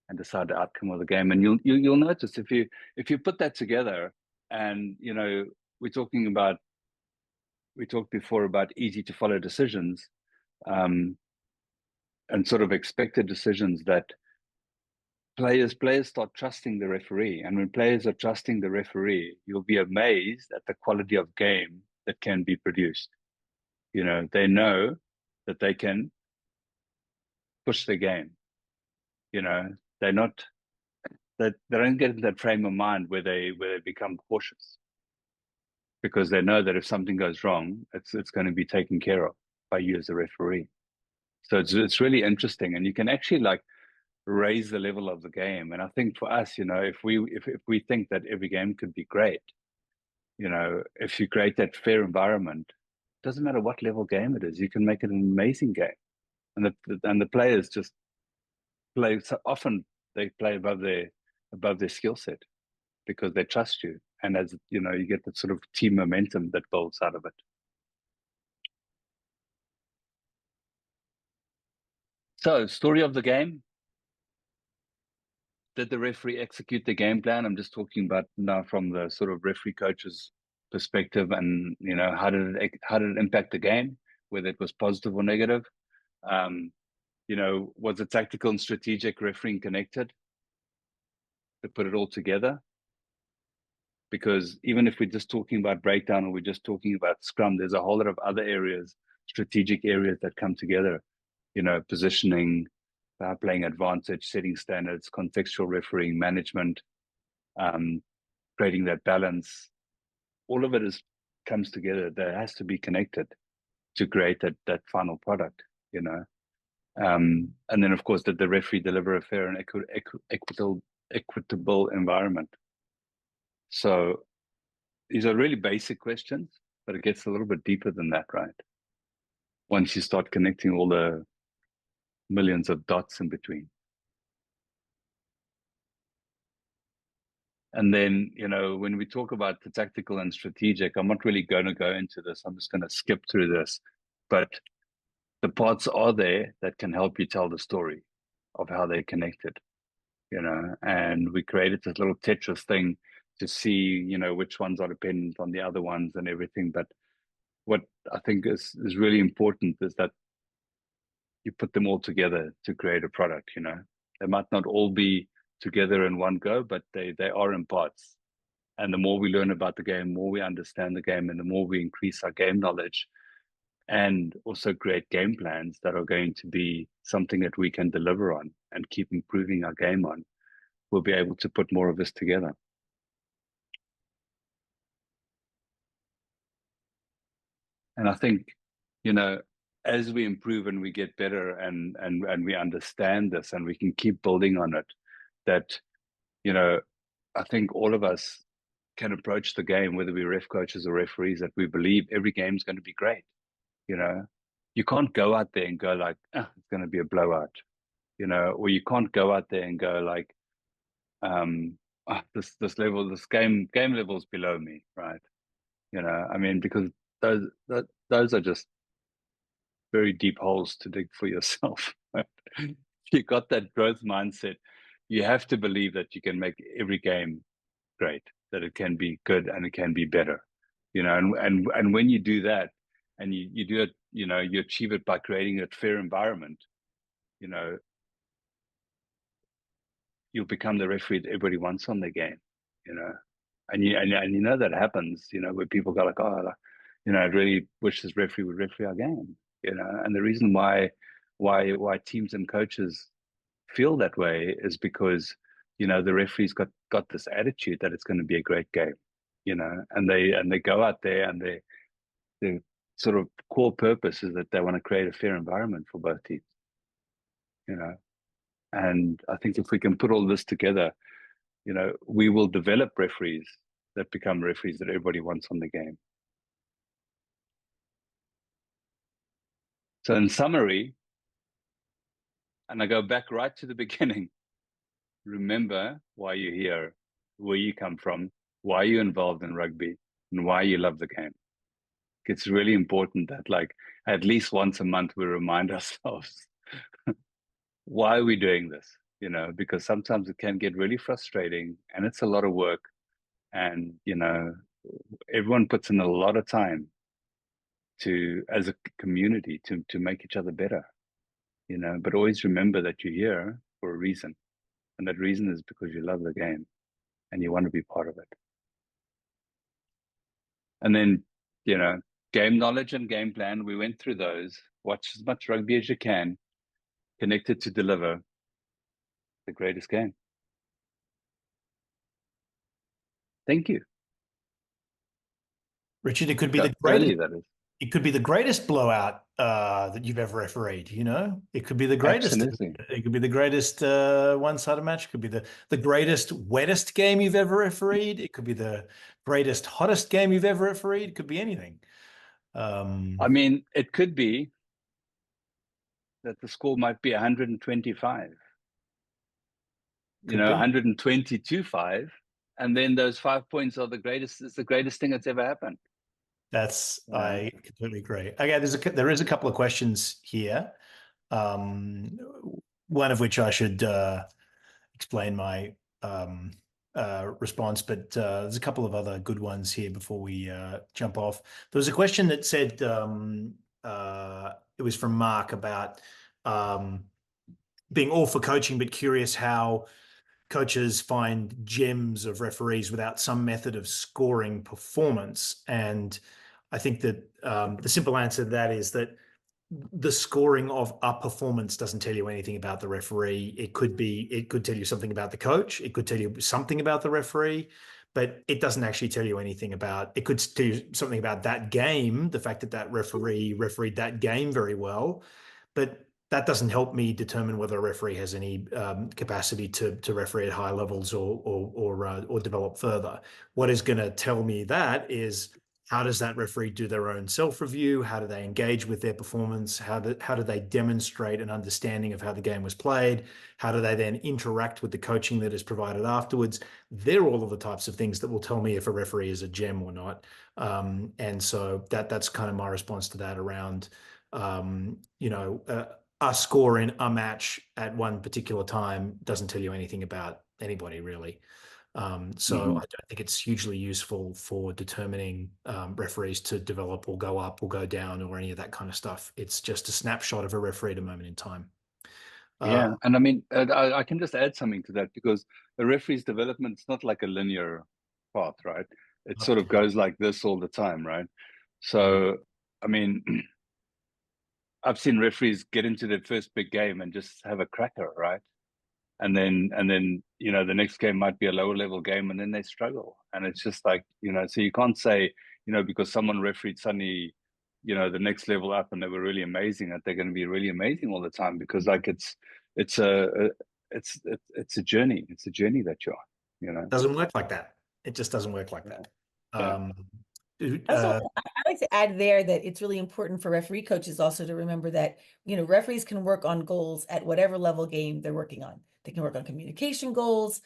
and decide the outcome of the game. And you'll notice if you put that together, and we talked before about easy to follow decisions, and sort of expected decisions, that players start trusting the referee. And when players are trusting the referee, you'll be amazed at the quality of game that can be produced. They know that they can push the game. They don't get in that frame of mind where they become cautious, because they know that if something goes wrong, it's going to be taken care of by you as a referee. So it's really interesting, and you can actually like raise the level of the game. And I think for us, if we think that every game could be great, if you create that fair environment, it doesn't matter what level game it is, you can make it an amazing game. And the players just play. So often they play above their skill set because they trust you, and as you get that sort of team momentum that builds out of it. So, story of the game. Did the referee execute the game plan? I'm just talking about now from the sort of referee coach's perspective, and how did it impact the game, whether it was positive or negative. Was the tactical and strategic refereeing connected to put it all together? Because even if we're just talking about breakdown or we're just talking about scrum, there's a whole lot of other areas, strategic areas that come together, positioning, playing advantage, setting standards, contextual refereeing, management, creating that balance. All of it comes together. That has to be connected to create that final product, and then of course, did the referee deliver a fair and equitable environment? So these are really basic questions, but it gets a little bit deeper than that, right? Once you start connecting all the millions of dots in between. And then, when we talk about the tactical and strategic, I'm not really going to go into this. I'm just going to skip through this. But the parts are there that can help you tell the story of how they're connected, and we created this little Tetris thing to see, which ones are dependent on the other ones and everything. But what I think is really important is that you put them all together to create a product. They might not all be together in one go, but they are in parts. And the more we learn about the game, more we understand the game, and the more we increase our game knowledge, and also create game plans that are going to be something that we can deliver on and keep improving our game on, we'll be able to put more of this together. And I think, as we improve and we get better and we understand this and we can keep building on it, that, I think all of us can approach the game, whether we're ref coaches or referees, that we believe every game is going to be great. You can't go out there and go like, it's going to be a blowout, or you can't go out there and go like, this game level is below me, right? I mean, because those are just very deep holes to dig for yourself. Right? If you got that growth mindset, you have to believe that you can make every game great, that it can be good and it can be better, and when you do that and you do it, you achieve it by creating a fair environment, you'll become the referee that everybody wants on the game, and that happens, where people go like, oh, I really wish this referee would referee our game, and the reason why teams and coaches feel that way is because, the referee's got this attitude that it's going to be a great game, and they go out there and their sort of core purpose is that they want to create a fair environment for both teams, and I think if we can put all this together, we will develop referees that become referees that everybody wants on the game. So in summary, and I go back right to the beginning, remember why you're here, where you come from, why you're involved in rugby, and why you love the game. It's really important that, like, at least once a month we remind ourselves why are we doing this, because sometimes it can get really frustrating and it's a lot of work, and everyone puts in a lot of time as a community to make each other better, but always remember that you're here for a reason, and that reason is because you love the game and you want to be part of it. And then, game knowledge and game plan, we went through those. Watch as much rugby as you can, connected to deliver the greatest game. Thank you.
Richard, it could be the greatest. It could be the greatest blowout that you've ever refereed. It could be the greatest.
Absolutely.
It could be the greatest one-sided match. It could be the greatest wettest game you've ever refereed. It could be the greatest hottest game you've ever refereed. It could be anything.
I mean, it could be that the score might be 125. 122-5, and then those 5 points are the greatest. It's the greatest thing that's ever happened.
I completely agree. Okay, there is a couple of questions here. One of which I should explain my response, but there's a couple of other good ones here before we jump off. There was a question that said, it was from Mark, about being all for coaching, but curious how coaches find gems of referees without some method of scoring performance. And I think that the simple answer to that is that the scoring of a performance doesn't tell you anything about the referee. It could tell you something about the coach. It could tell you something about the referee, but it doesn't actually tell you anything about, it could tell you something about that game, the fact that that referee refereed that game very well, but that doesn't help me determine whether a referee has any capacity to referee at high levels or develop further. What is going to tell me that is, how does that referee do their own self-review? How do they engage with their performance? How do they demonstrate an understanding of how the game was played? How do they then interact with the coaching that is provided afterwards? They're all of the types of things that will tell me if a referee is a gem or not. And so that's kind of my response to that around, a score in a match at one particular time doesn't tell you anything about anybody, really. I don't think it's hugely useful for determining referees to develop or go up or go down or any of that kind of stuff. It's just a snapshot of a referee at a moment in time.
Yeah, and I mean, I can just add something to that, because a referee's development is not like a linear path, right? It sort of goes like this all the time, right? So, I mean, I've seen referees get into their first big game and just have a cracker, right? And then the next game might be a lower level game, and then they struggle. And it's just like, so you can't say, because someone refereed suddenly the next level up and they were really amazing, that they're going to be really amazing all the time, because like it's a journey. It's a journey that you're on.
Doesn't work like that. It just doesn't work like
Yeah.
that.
Yeah.
Um,
Also, I like to add there that it's really important for referee coaches also to remember that, referees can work on goals at whatever level game they're working on. They can work on communication goals.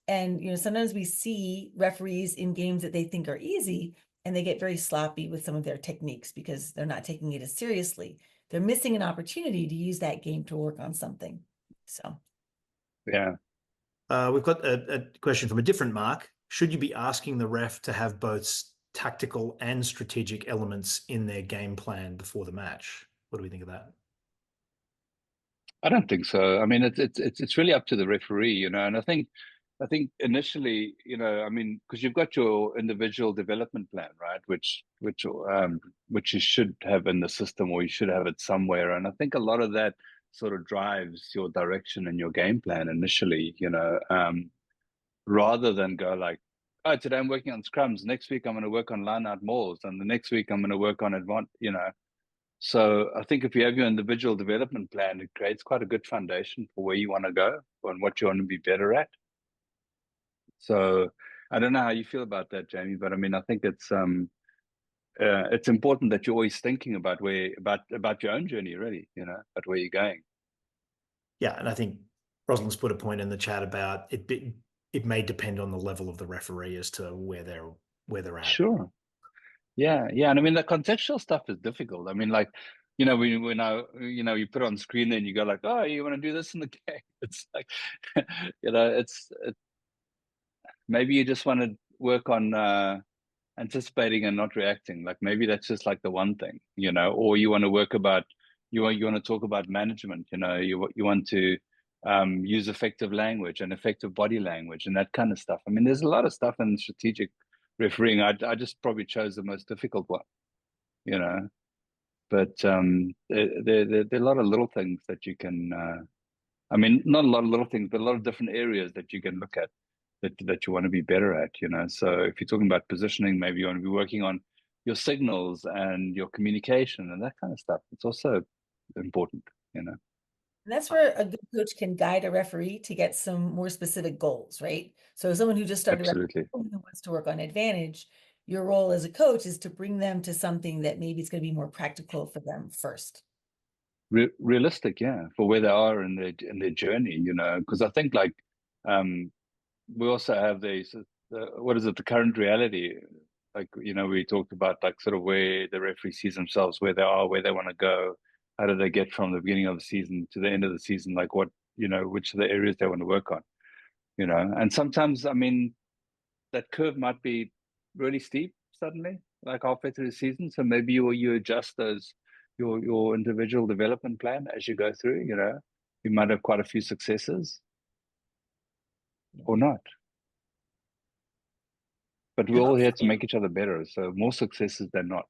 And, sometimes we see referees in games that they think are easy and they get very sloppy with some of their techniques because they're not taking it as seriously. They're missing an opportunity to use that game to work on something. So,
Yeah.
we've got a question from a different Mark. Should you be asking the ref to have both tactical and strategic elements in their game plan before the match? What do we think of that?
I don't think so. I mean, it's really up to the referee, and I think initially, I mean, because you've got your individual development plan, right? Which you should have in the system, or you should have it somewhere. And I think a lot of that sort of drives your direction and your game plan initially, rather than go like, oh, today I'm working on scrums. Next week I'm going to work on line out mauls, and the next week I'm going to work on So I think if you have your individual development plan, it creates quite a good foundation for where you want to go and what you want to be better at. So I don't know how you feel about that, Jamie, but I mean, I think it's important that you're always thinking about about your own journey, really, about where you're going.
Yeah, and I think Rosalind's put a point in the chat about it. It may depend on the level of the referee as to where they're at.
Sure. Yeah, and I mean the contextual stuff is difficult. I mean, like, when you put it on screen and you go like, oh, you want to do this in the game? It's like, it's maybe you just want to work on anticipating and not reacting. Like maybe that's just like the one thing, or you want to work about you want to talk about management. You want to use effective language and effective body language and that kind of stuff. I mean, there's a lot of stuff in strategic refereeing. I just probably chose the most difficult one, but there are a lot of little things that you can. I mean, not a lot of little things, but a lot of different areas that you can look at that you want to be better at, So if you're talking about positioning, maybe you want to be working on your signals and your communication and that kind of stuff. It's also important.
And that's where a good coach can guide a referee to get some more specific goals, right? So someone who just started
Absolutely.
who wants to work on advantage, your role as a coach is to bring them to something that maybe it's going to be more practical for them first.
Realistic, yeah, for where they are in their journey, because I think like we also have what is it, the current reality, like, we talked about like sort of where the referee sees themselves, where they are, where they want to go, how do they get from the beginning of the season to the end of the season, like what, which are the areas they want to work on, and sometimes, I mean, that curve might be really steep suddenly, like halfway through the season, so maybe you adjust your individual development plan as you go through, you might have quite a few successes or not. But we're all here to make each other better. So more successes than not.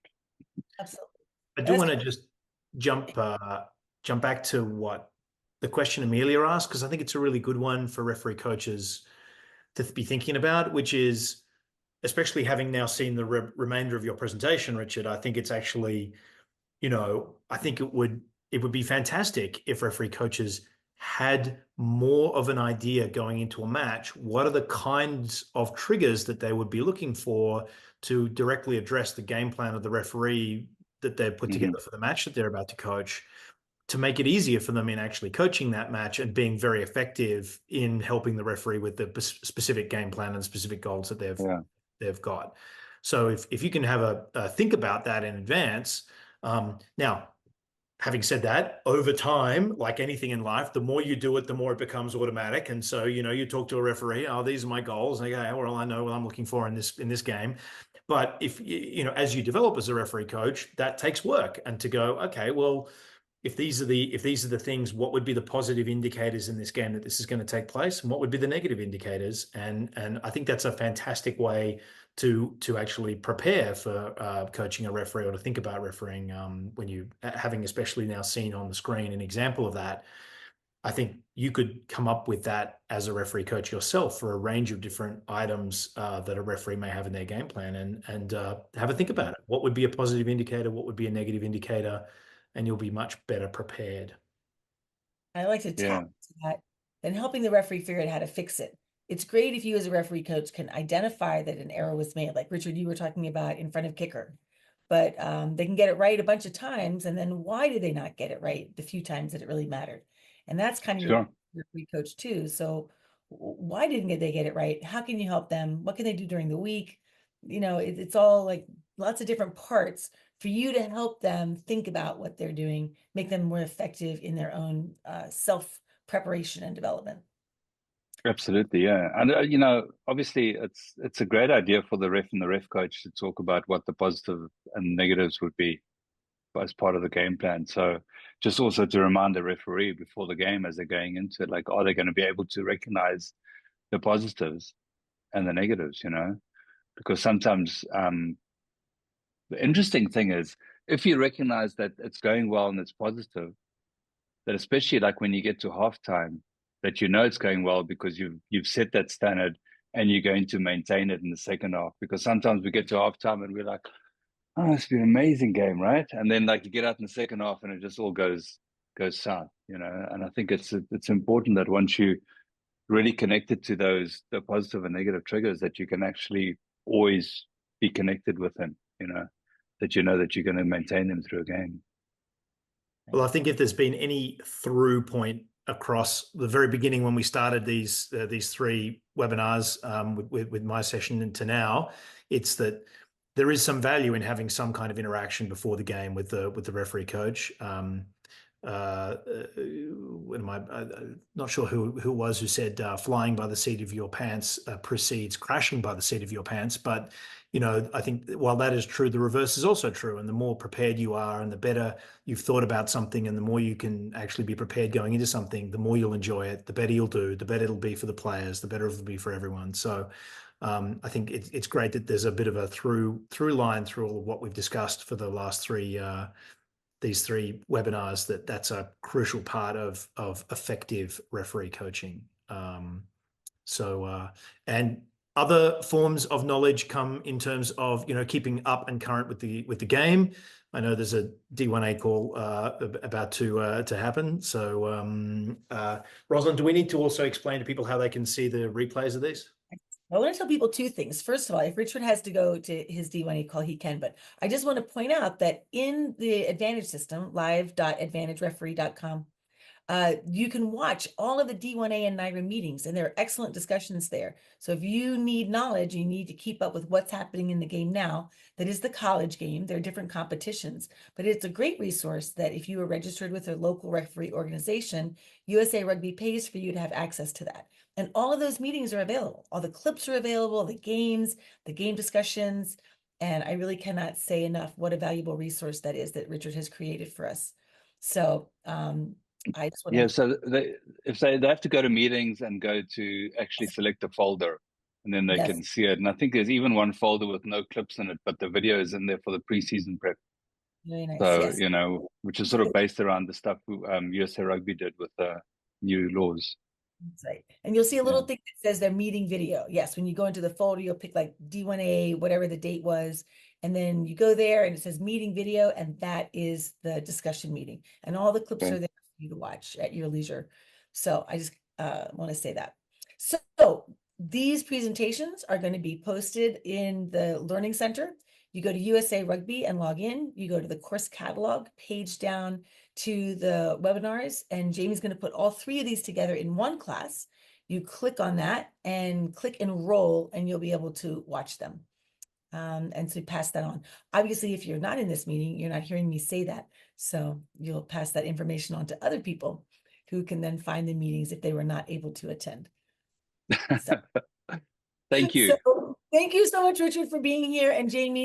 Absolutely.
I do want to just jump back to what the question Amelia asked, because I think it's a really good one for referee coaches to be thinking about, which is, especially having now seen the remainder of your presentation, Richard, I think it's actually, I think it would be fantastic if referee coaches had more of an idea going into a match. What are the kinds of triggers that they would be looking for to directly address the game plan of the referee that they've put together for the match that they're about to coach, to make it easier for them in actually coaching that match and being very effective in helping the referee with the specific game plan and specific goals that they've got. So if you can have a think about that in advance. Now, having said that, over time, like anything in life, the more you do it, the more it becomes automatic. And so, you talk to a referee, oh, these are my goals. And they go, oh, well, I know what I'm looking for in this game. But if, as you develop as a referee coach, that takes work. And to go, okay, well, if these are the things, what would be the positive indicators in this game that this is going to take place, and what would be the negative indicators? And I think that's a fantastic way to actually prepare for coaching a referee, or to think about refereeing when you having especially now seen on the screen an example of that. I think you could come up with that as a referee coach yourself for a range of different items that a referee may have in their game plan, and have a think about it. What would be a positive indicator? What would be a negative indicator? And you'll be much better prepared.
I like to tap into that, then helping the referee figure out how to fix it. It's great if you as a referee coach can identify that an error was made, like Richard, you were talking about in front of kicker, but they can get it right a bunch of times. And then why did they not get it right the few times that it really mattered? And that's kind of your referee coach too. So why didn't they get it right? How can you help them? What can they do during the week? You know, it's all like lots of different parts for you to help them think about what they're doing, make them more effective in their own self preparation and development.
Absolutely, yeah. And you know, obviously it's a great idea for the ref and the ref coach to talk about what the positive and negatives would be as part of the game plan. So just also to remind the referee before the game as they're going into it, like, are they going to be able to recognize the positives and the negatives, you know? Because sometimes the interesting thing is if you recognize that it's going well and it's positive, that especially like when you get to halftime, that you know it's going well because you've set that standard and you're going to maintain it in the second half. Because sometimes we get to halftime and we're like, oh, it's been an amazing game, right? And then like you get out in the second half and it just all goes south, you know. And I think it's important that once you really connected to the positive and negative triggers, that you can actually always be connected with them, you know that you're going to maintain them through a game.
Well, I think if there's been any through point across the very beginning when we started these 3 webinars with my session into now, it's that there is some value in having some kind of interaction before the game with the referee coach. When not sure who it was who said flying by the seat of your pants precedes crashing by the seat of your pants, but you know, I think while that is true, the reverse is also true. And the more prepared you are and the better you've thought about something and the more you can actually be prepared going into something, the more you'll enjoy it, the better you'll do, the better it'll be for the players, the better it'll be for everyone. So I think it's great that there's a bit of a through line through all of what we've discussed for the last these 3 webinars, that's a crucial part of effective referee coaching. And other forms of knowledge come in terms of, you know, keeping up and current with the game. I know there's a D1A call about to happen. So, Rosalind, do we need to also explain to people how they can see the replays of these?
I want to tell people 2 things. First of all, if Richard has to go to his D1A call, he can. But I just want to point out that in the Advantage system, live.advantagereferee.com, you can watch all of the D1A and NIRA meetings, and there are excellent discussions there. So if you need knowledge, you need to keep up with what's happening in the game now. That is the college game. There are different competitions, but it's a great resource that if you are registered with a local referee organization, USA Rugby pays for you to have access to that. And all of those meetings are available. All the clips are available, the games, the game discussions. And I really cannot say enough what a valuable resource that is that Richard has created for us. So, I just want
to so they have to go to meetings and go to actually select a folder and then they can see it. And I think there's even one folder with no clips in it, but the video is in there for the preseason prep.
Very nice.
So, you know, which is sort of based around the stuff USA Rugby did with the new laws.
That's right. And you'll see a little thing that says their meeting video. Yes, when you go into the folder, you'll pick like D1A, whatever the date was. And then you go there and it says meeting video, and that is the discussion meeting. And all the clips are there for you to watch at your leisure. So I just want to say that. So these presentations are going to be posted in the Learning Center. You go to USA Rugby and log in. You go to the course catalog page down to the webinars, and Jamie's going to put all 3 of these together in one class. You click on that and click enroll, and you'll be able to watch them. And so pass that on. Obviously, if you're not in this meeting, you're not hearing me say that. So you'll pass that information on to other people who can then find the meetings if they were not able to attend. So,
Thank you.
So, thank you so much, Richard, for being here, and Jamie.